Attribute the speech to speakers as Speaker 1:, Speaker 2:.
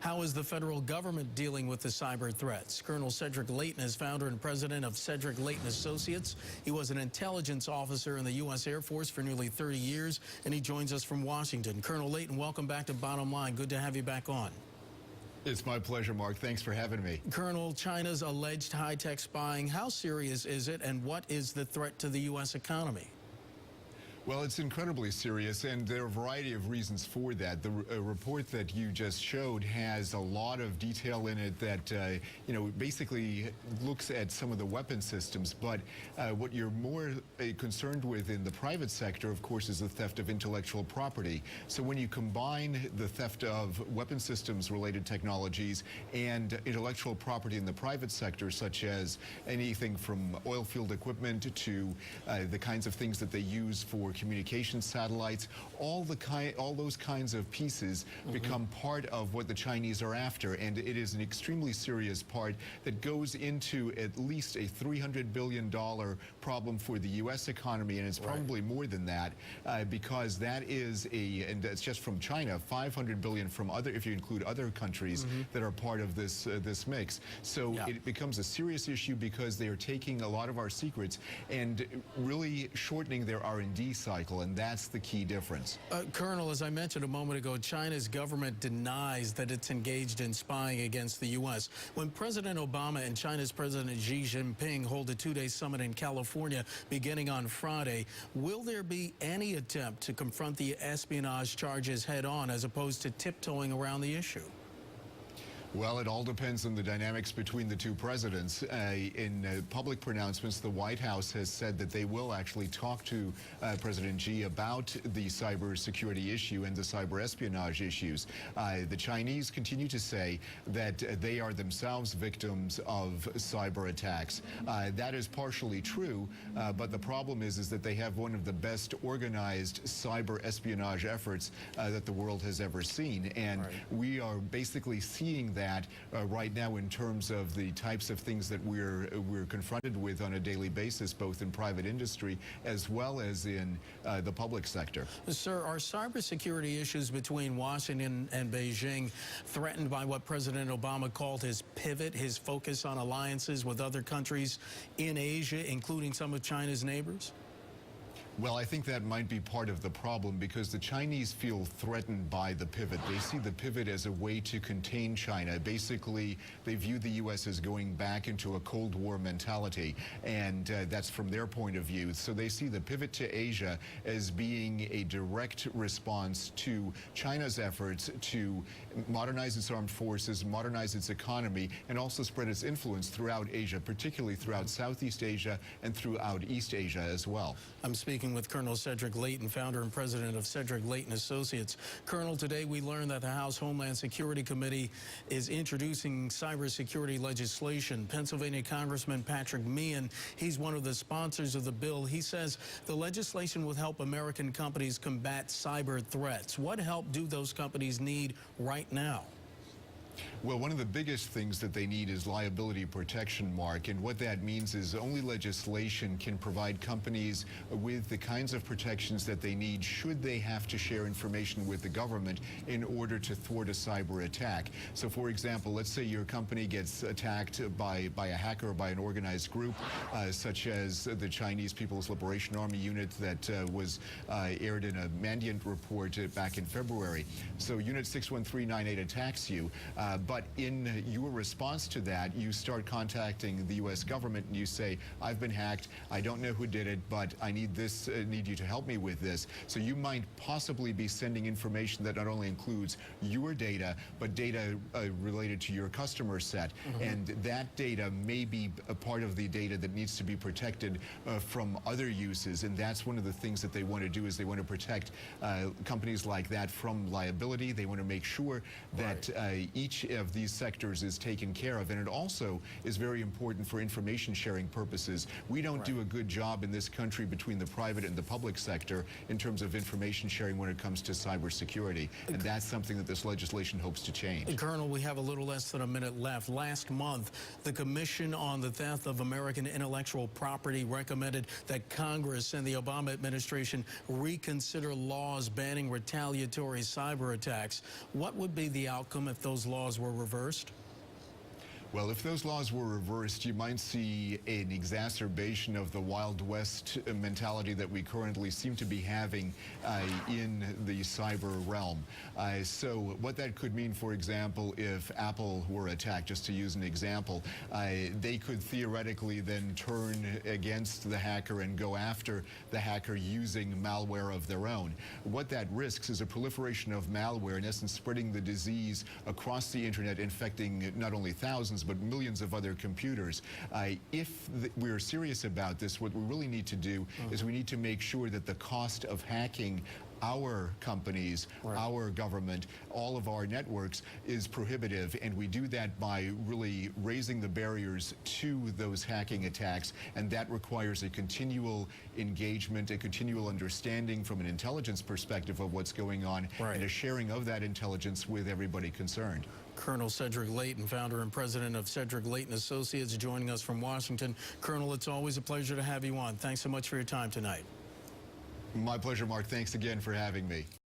Speaker 1: How is the federal government dealing with the cyber threats? Colonel Cedric Leighton is founder and president of Cedric Leighton Associates. He was an intelligence officer in the U.S. Air Force for nearly 30 years, and he joins us from Washington. Colonel Leighton, welcome back to Bottom Line. Good to have you back on.
Speaker 2: It's my pleasure, Mark. Thanks for having me.
Speaker 1: Colonel, China's alleged high-tech spying, how serious is it, and what is the threat to the U.S. economy?
Speaker 2: Well, it's incredibly serious, and there are a variety of reasons for that. The report that you just showed has a lot of detail in it that, basically looks at some of the weapon systems. But what you're more concerned with in the private sector, of course, is the theft of intellectual property. So when you combine the theft of weapon systems related technologies and intellectual property in the private sector, such as anything from oil field equipment to the kinds of things that they use for communication satellites, all those kinds of pieces become part of what the Chinese are after, and it is an extremely serious part that goes into at least a $300 billion problem for the U.S. economy, and it's probably more than that, because that is and that's just from China, $500 billion from other, if you include other countries that are part of this this mix. So it becomes a serious issue because they are taking a lot of our secrets and really shortening their R&D cycle, and that's the key difference.
Speaker 1: Colonel, as I mentioned a moment ago, China's government denies that it's engaged in spying against the U.S. When President Obama and China's President Xi Jinping hold a two-day summit in California beginning on Friday, will there be any attempt to confront the espionage charges head-on as opposed to tiptoeing around the issue?
Speaker 2: Well, it all depends on the dynamics between the two presidents. In public pronouncements, the White House has said that they will actually talk to President Xi about the cybersecurity issue and the cyber espionage issues. The Chinese continue to say that they are themselves victims of cyber attacks. That is partially true, but the problem is that they have one of the best organized cyber espionage efforts that the world has ever seen. And we are basically seeing that right now in terms of the types of things that we're confronted with on a daily basis, both in private industry as well as in the public sector.
Speaker 1: Sir, are cybersecurity issues between Washington and Beijing threatened by what President Obama called his pivot, his focus on alliances with other countries in Asia, including some of China's neighbors?
Speaker 2: Well, I think that might be part of the problem because the Chinese feel threatened by the pivot. They see the pivot as a way to contain China. Basically, they view the U.S. as going back into a Cold War mentality, and that's from their point of view. So they see the pivot to Asia as being a direct response to China's efforts to modernize its armed forces, modernize its economy, and also spread its influence throughout Asia, particularly throughout Southeast Asia and throughout East Asia as well.
Speaker 1: I'm speaking with Colonel Cedric Leighton, founder and president of Cedric Leighton Associates. Colonel, today we learned that the House Homeland Security Committee is introducing cybersecurity legislation. Pennsylvania Congressman Patrick Meehan, he's one of the sponsors of the bill. He says the legislation will help American companies combat cyber threats. What help do those companies need right now?
Speaker 2: Well, one of the biggest things that they need is liability protection, Mark, and what that means is only legislation can provide companies with the kinds of protections that they need should they have to share information with the government in order to thwart a cyber attack. So, for example, let's say your company gets attacked by a hacker or by an organized group, such as the Chinese People's Liberation Army unit that was aired in a Mandiant report back in February. So Unit 61398 attacks you. But in your response to that, you start contacting the U.S. government and you say, I've been hacked, I don't know who did it, but I need you to help me with this. So you might possibly be sending information that not only includes your data, but data related to your customer set. And that data may be a part of the data that needs to be protected from other uses. And that's one of the things that they want to do, is they want to protect companies like that from liability. They want to make sure that each of these sectors is taken care of. And it also is very important for information sharing purposes. We don't do a good job in this country between the private and the public sector in terms of information sharing when it comes to cybersecurity. And that's something that this legislation hopes to change.
Speaker 1: Colonel, we have a little less than a minute left. Last month, the Commission on the Theft of American Intellectual Property recommended that Congress and the Obama administration reconsider laws banning retaliatory cyber attacks. What would be the outcome if those laws were reversed?
Speaker 2: Well, if those laws were reversed, you might see an exacerbation of the Wild West mentality that we currently seem to be having in the cyber realm. So what that could mean, for example, if Apple were attacked, just to use an example, they could theoretically then turn against the hacker and go after the hacker using malware of their own. What that risks is a proliferation of malware, in essence spreading the disease across the internet, infecting not only thousands but millions of other computers. If we're serious about this, what we really need to do is we need to make sure that the cost of hacking our companies, our government, all of our networks is prohibitive, and we do that by really raising the barriers to those hacking attacks, and that requires a continual engagement, a continual understanding from an intelligence perspective of what's going on, and a sharing of that intelligence with everybody concerned.
Speaker 1: Colonel Cedric Leighton, founder and president of Cedric Leighton Associates, joining us from Washington. Colonel, it's always a pleasure to have you on. Thanks so much for your time tonight.
Speaker 2: My pleasure, Mark. Thanks again for having me.